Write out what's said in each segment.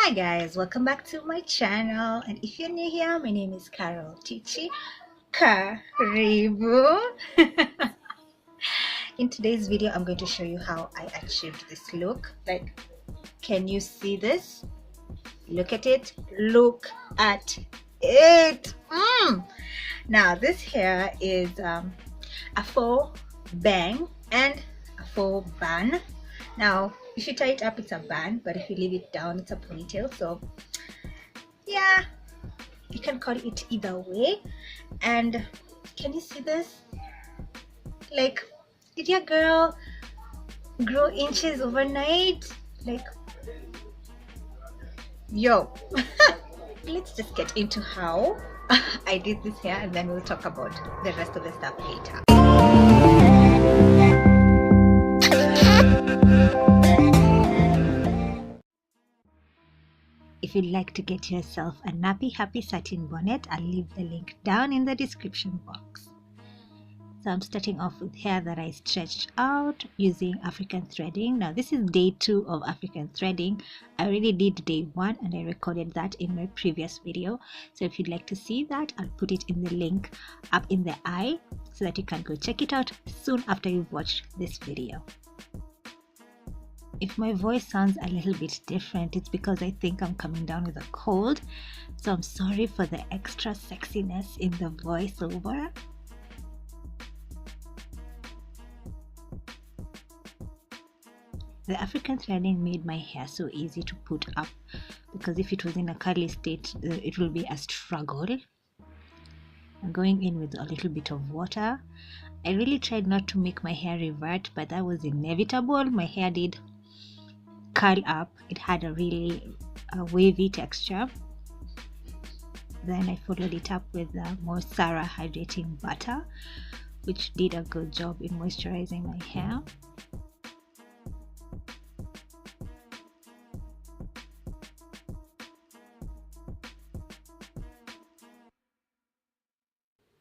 Hi guys, welcome back to my channel, and if you're new here, my name is Carol Tichie. Karibu. In today's video, I'm going to show you how I achieved this look. Like, can you see this? Look at it. Look at it. Now this hair is a faux bang and a faux bun. Now if you tie it up, it's a bun, but if you leave it down, it's a ponytail. So yeah, you can call it either way. And can you see this? Like, did your girl grow inches overnight? Like, yo. Let's just get into how I did this hair, and then we'll talk about the rest of the stuff later. If you'd like to get yourself a nappy happy satin bonnet, I'll leave the link down in the description box. So I'm starting off with hair that I stretched out using African threading. Now this is day 2 of African threading. I already did day 1 and I recorded that in my previous video. So if you'd like to see that, I'll put it in the link up in the eye so that you can go check it out soon after you've watched this video. If my voice sounds a little bit different, it's because I think I'm coming down with a cold. So I'm sorry for the extra sexiness in the voiceover. The African threading made my hair so easy to put up, because if it was in a curly state, it will be a struggle. I'm going in with a little bit of water. I really tried not to make my hair revert, but that was inevitable. My hair did curl up. It had a really wavy texture. Then I followed it up with the Mosara Hydrating butter, which did a good job in moisturizing my hair.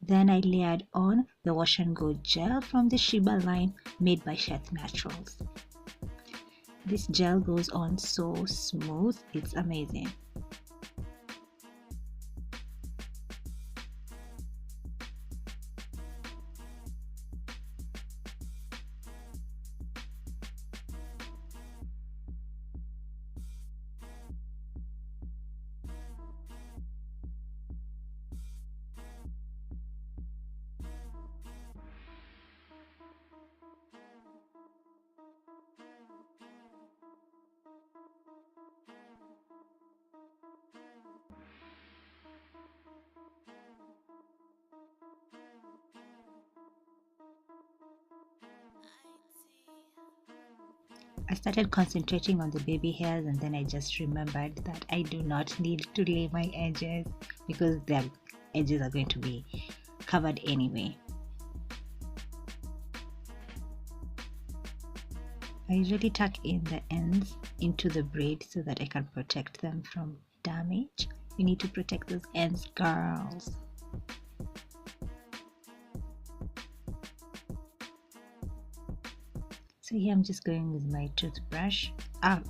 Then I layered on the Wash and Go gel from the Sheba line made by Sheth Naturals. This gel goes on so smooth, it's amazing. I started concentrating on the baby hairs, and then I just remembered that I do not need to lay my edges because their edges are going to be covered anyway. I usually tuck in the ends into the braid so that I can protect them from damage. You need to protect those ends, girls. So here I'm just going with my toothbrush,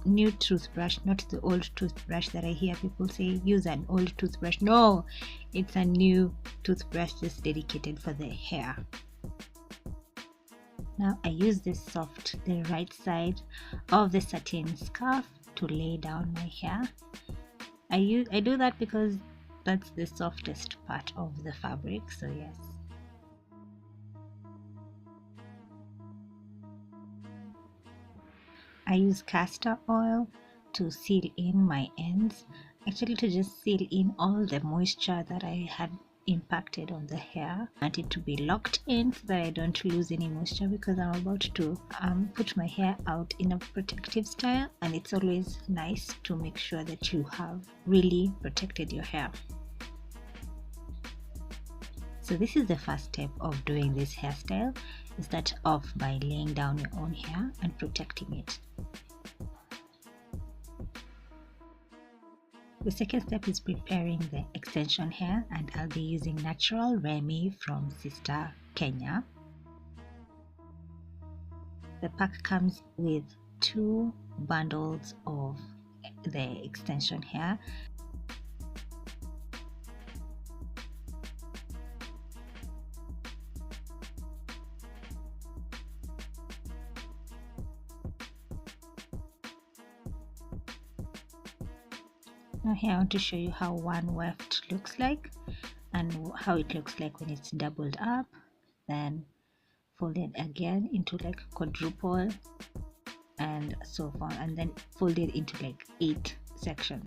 new toothbrush, not the old toothbrush that I hear people say use an old toothbrush. No, it's a new toothbrush just dedicated for the hair. Now I use the right side of the satin scarf to lay down my hair. I do that because that's the softest part of the fabric, so yes. I use castor oil to seal in my ends, actually to just seal in all the moisture that I had impacted on the hair. I want it to be locked in so that I don't lose any moisture, because I'm about to put my hair out in a protective style, and it's always nice to make sure that you have really protected your hair. So this is the first step of doing this hairstyle. You start off by laying down your own hair and protecting it. The second step is preparing the extension hair, and I'll be using natural Remi from Sister Kenya. The pack comes with 2 bundles of the extension here. Now here I want to show you how one weft looks like and how it looks like when it's doubled up, then folded again into like quadruple and so on, and then folded into like 8 sections.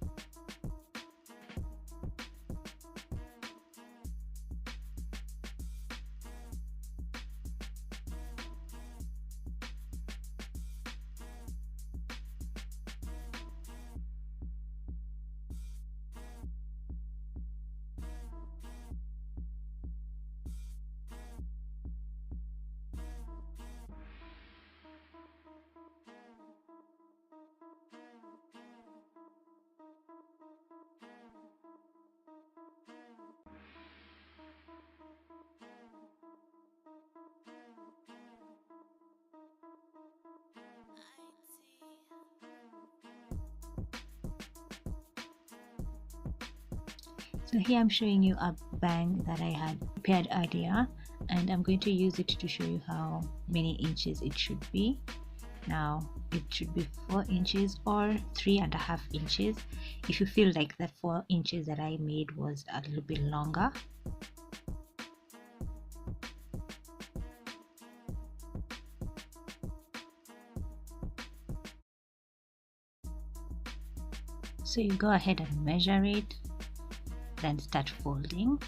So here I'm showing you a bang that I had prepared earlier, and I'm going to use it to show you how many inches it should be. Now it should be 4 inches or 3.5 inches if you feel like that 4 inches that I made was a little bit longer. So you go ahead and measure it, then start folding.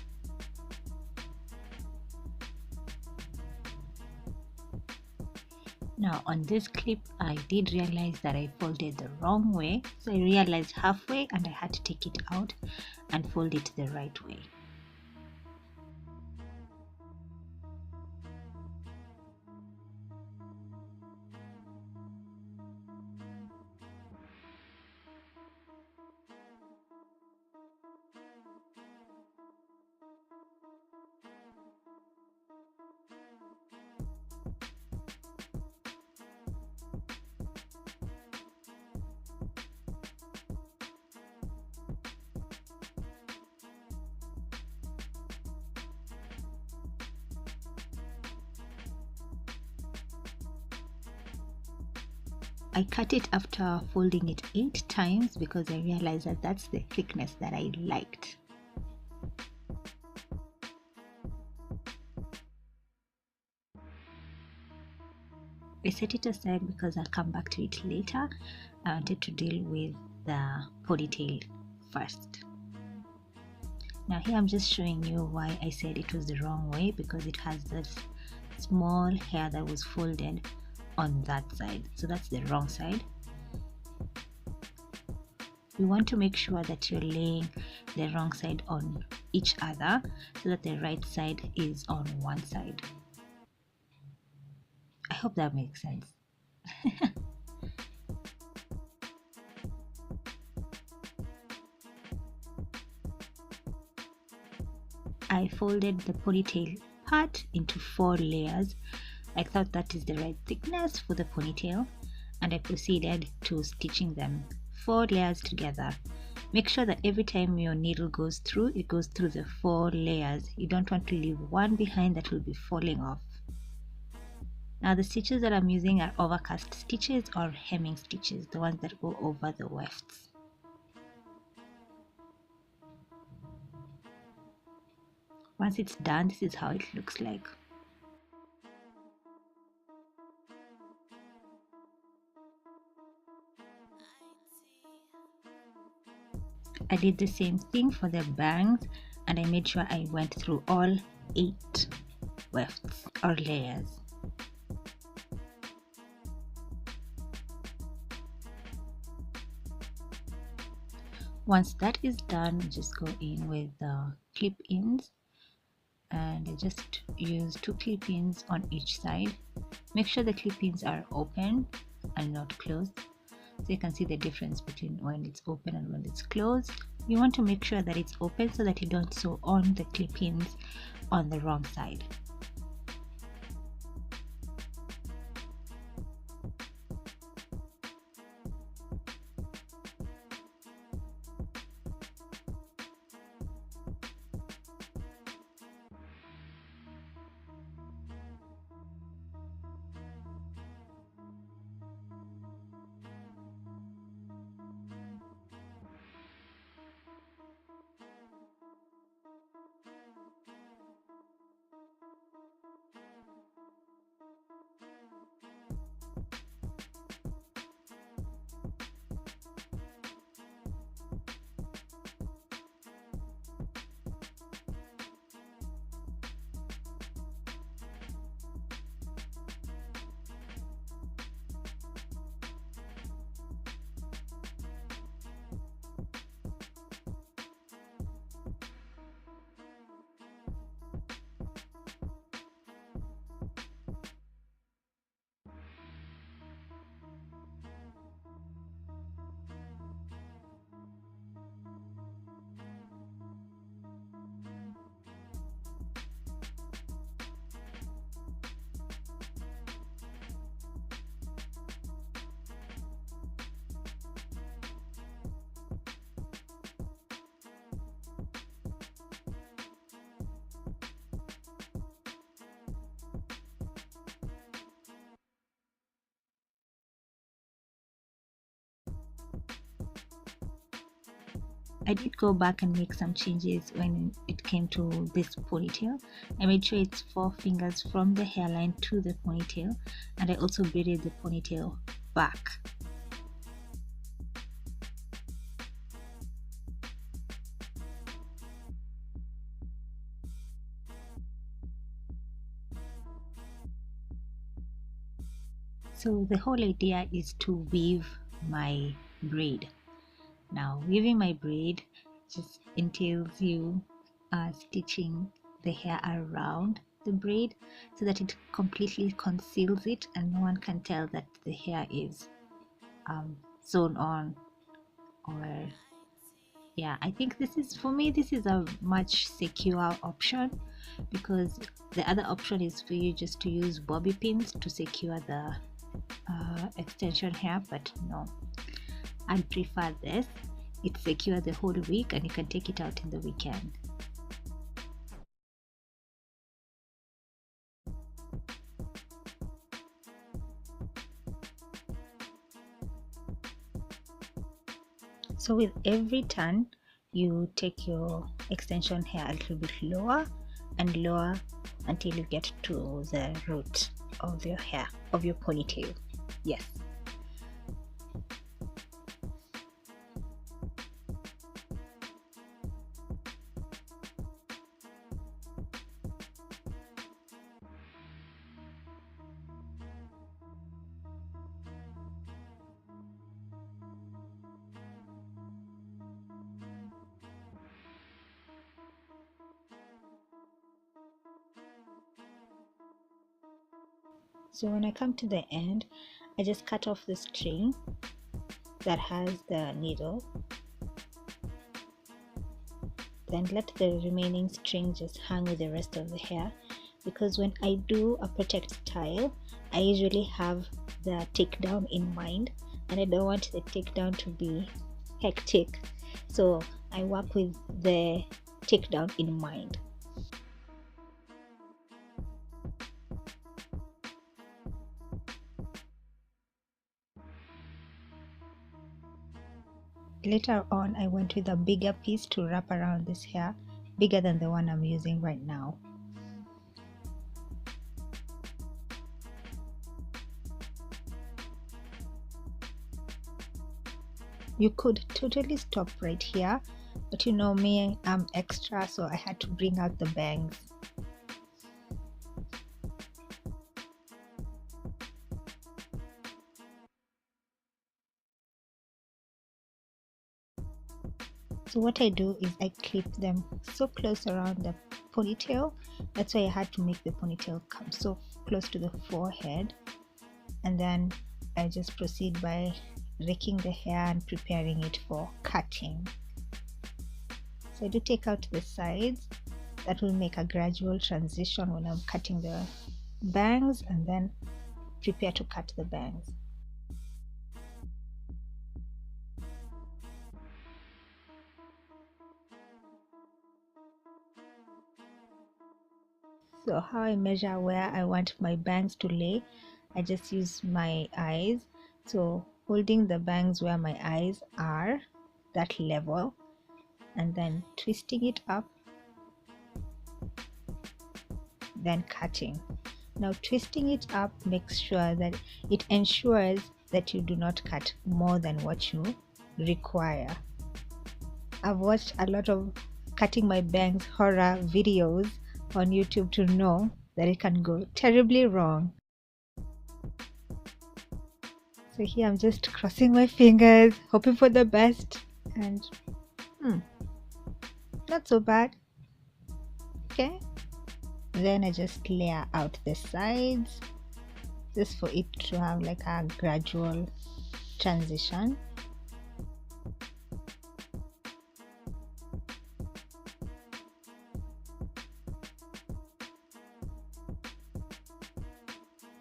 Now on this clip I did realize that I folded the wrong way, so I realized halfway and I had to take it out and fold it the right way. I cut it after folding it 8 times because I realized that that's the thickness that I liked. I set it aside because I'll come back to it later. I wanted to deal with the ponytail first. Now here I'm just showing you why I said it was the wrong way, because it has this small hair that was folded on that side, so that's the wrong side. You want to make sure that you're laying the wrong side on each other so that the right side is on one side. I hope that makes sense. I folded the ponytail part into 4 layers. I thought that is the right thickness for the ponytail, and I proceeded to stitching them 4 layers together. Make sure that every time your needle goes through, it goes through the 4 layers. You don't want to leave one behind that will be falling off. Now the stitches that I'm using are overcast stitches or hemming stitches, the ones that go over the wefts. Once it's done, this is how it looks like. I did the same thing for the bangs, and I made sure I went through all 8 wefts or layers. Once that is done, just go in with the clip-ins, and I just use 2 clip-ins on each side. Make sure the clip-ins are open and not closed, so you can see the difference between when it's open and when it's closed. You want to make sure that it's open so that you don't sew on the clip-ins on the wrong side. I did go back and make some changes when it came to this ponytail. I made sure it's 4 fingers from the hairline to the ponytail, and I also braided the ponytail back. So the whole idea is to weave my braid. Now weaving my braid just entails you stitching the hair around the braid so that it completely conceals it and no one can tell that the hair is sewn on. Or yeah, I think this is, for me, this is a much secure option, because the other option is for you just to use bobby pins to secure the extension hair, but no, I prefer this. It's secure the whole week and you can take it out in the weekend. So with every turn you take your extension hair a little bit lower and lower until you get to the root of your hair, of your ponytail. Yes. So when I come to the end, I just cut off the string that has the needle, then let the remaining string just hang with the rest of the hair, because when I do a protect style, I usually have the takedown in mind and I don't want the takedown to be hectic, so I work with the takedown in mind. Later on, I went with a bigger piece to wrap around this hair, bigger than the one I'm using right now. You could totally stop right here, but you know me, I'm extra, so I had to bring out the bangs. So what I do is I clip them so close around the ponytail. That's why I had to make the ponytail come so close to the forehead, and then I just proceed by raking the hair and preparing it for cutting. So I do take out the sides. That will make a gradual transition when I'm cutting the bangs, and then prepare to cut the bangs. So how I measure where I want my bangs to lay, I just use my eyes. So holding the bangs where my eyes are, that level, and then twisting it up, then cutting. Now twisting it up makes sure that it ensures that you do not cut more than what you require. I've watched a lot of cutting my bangs horror videos on YouTube to know that it can go terribly wrong. So here I'm just crossing my fingers, hoping for the best, and not so bad. Okay, then I just layer out the sides just for it to have like a gradual transition.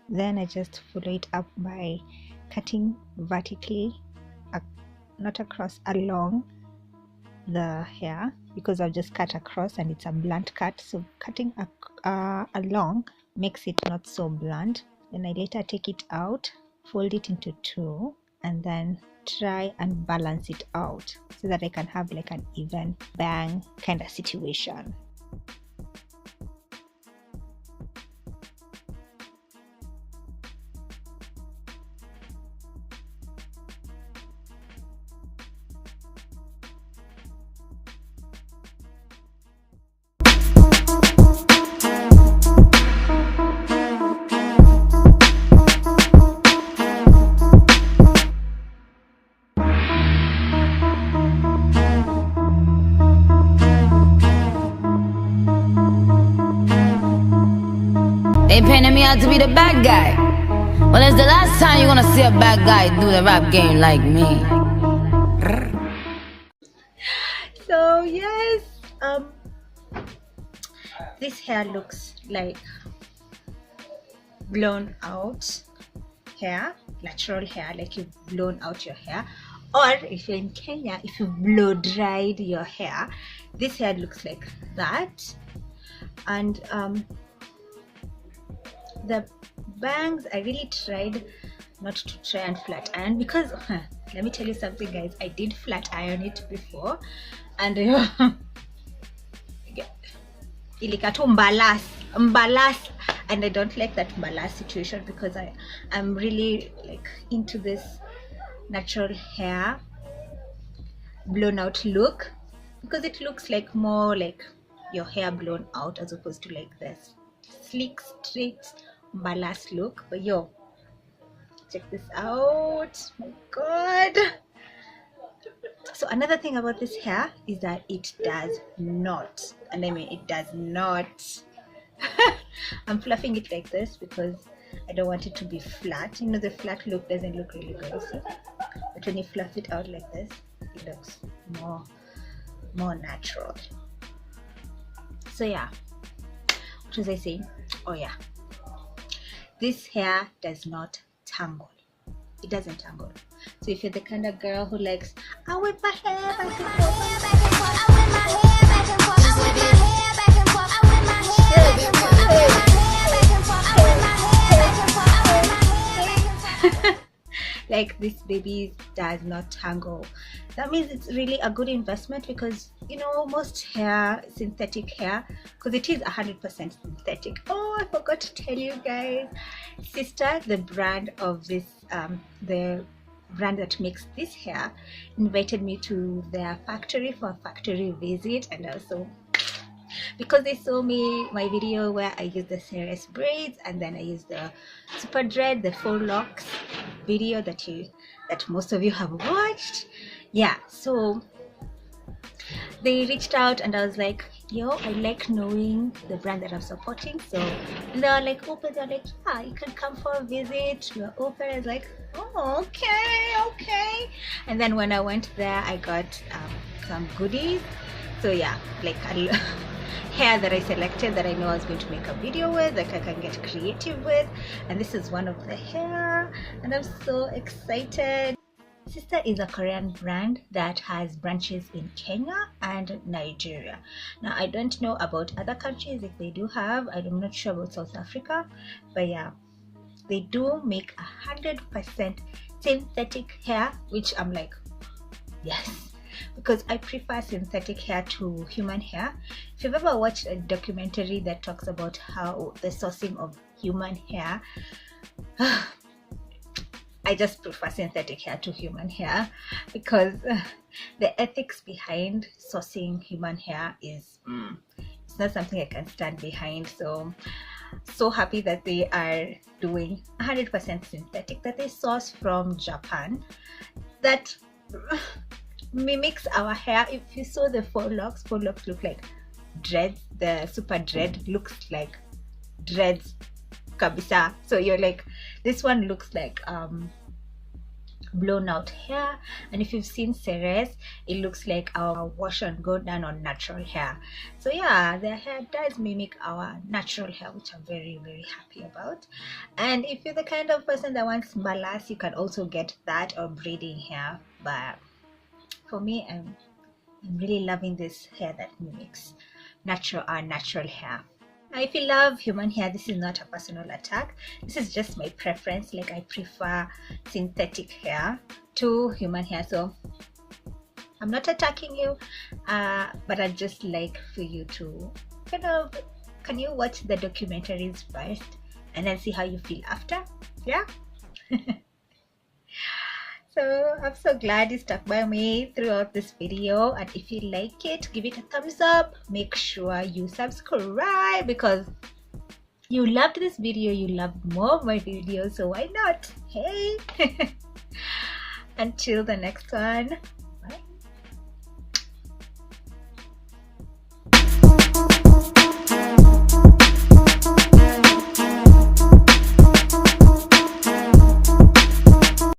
Then I just follow it up by cutting vertically, not across, along the hair, because I've just cut across and it's a blunt cut, so cutting along makes it not so blunt. Then I later take it out, fold it into two, and then try and balance it out so that I can have like an even bang kind of situation. They painted me out to be the bad guy. Well, it's the last time you're gonna see a bad guy do the rap game like me. So yes, this hair looks like blown out hair, natural hair, like you've blown out your hair. Or if you're in Kenya, if you blow dried your hair, this hair looks like that. And the bangs, I really tried not to try and flat iron, because let me tell you something, guys, I did flat iron it before, and ilikatu mbalas, and I don't like that mbalas situation, because I'm really like into this natural hair blown out look, because it looks like more like your hair blown out as opposed to like this sleek straight mbalas look. But yo, check this out, my god. So another thing about this hair is that it does not, and I mean it does not I'm fluffing it like this because I don't want it to be flat. You know, the flat look doesn't look really good, see? But when you fluff it out like this, it looks more natural. So yeah, what was I saying? Oh yeah, this hair does not tangle. It doesn't tangle. So if you're the kind of girl who likes, I whip my hair back and forth, I whip my hair back and forth, I whip my hair back and forth, I whip my hair back and forth, I whip my hair back and forth, I whip my hair back and forth, I whip my hair back and forth. Like, this baby does not tangle. That means it's really a good investment, because you know, most hair, synthetic hair, because it is 100% synthetic. Oh, I forgot to tell you guys, Sister, the brand of this the brand that makes this hair, invited me to their factory for a factory visit, and also because they saw my video where I used the serious braids, and then I used the super dread, the full locks video that most of you have watched. Yeah, so they reached out and I was like, yo, I like knowing the brand that I'm supporting. So they're like open, they're like, yeah, you can come for a visit, we're open. I was like, oh, okay. And then when I went there, I got some goodies. So yeah, like hair that I selected that I know I was going to make a video with, that I can get creative with, and this is one of the hair, and I'm so excited. Sister is a Korean brand that has branches in Kenya and Nigeria. Now I don't know about other countries if they do have, I'm not sure about South Africa, but yeah, they do make 100% synthetic hair, which I'm like, yes, because I prefer synthetic hair to human hair. If you've ever watched a documentary that talks about how the sourcing of human hair, I just prefer synthetic hair to human hair, because the ethics behind sourcing human hair is it's not something I can stand behind. So happy that they are doing 100% synthetic, that they source from Japan, that mimics our hair. If you saw the faux locks look like dreads. The super dread looks like dreads kabisa. So you're like, this one looks like blown out hair, and if you've seen Ceres, it looks like our wash and go done on natural hair. So yeah, their hair does mimic our natural hair, which I'm very, very happy about. And if you're the kind of person that wants balas, you can also get that, or braiding hair. But for me, I'm really loving this hair that mimics natural hair. If you love human hair, this is not a personal attack. This is just my preference. Like, I prefer synthetic hair to human hair, so I'm not attacking you, but I'd just like for you to kind of, can you watch the documentaries first and then see how you feel after? Yeah. So I'm so glad you stuck by me throughout this video, and if you like it, give it a thumbs up. Make sure you subscribe because you loved this video, you loved more of my videos, so why not? Hey. Until the next one,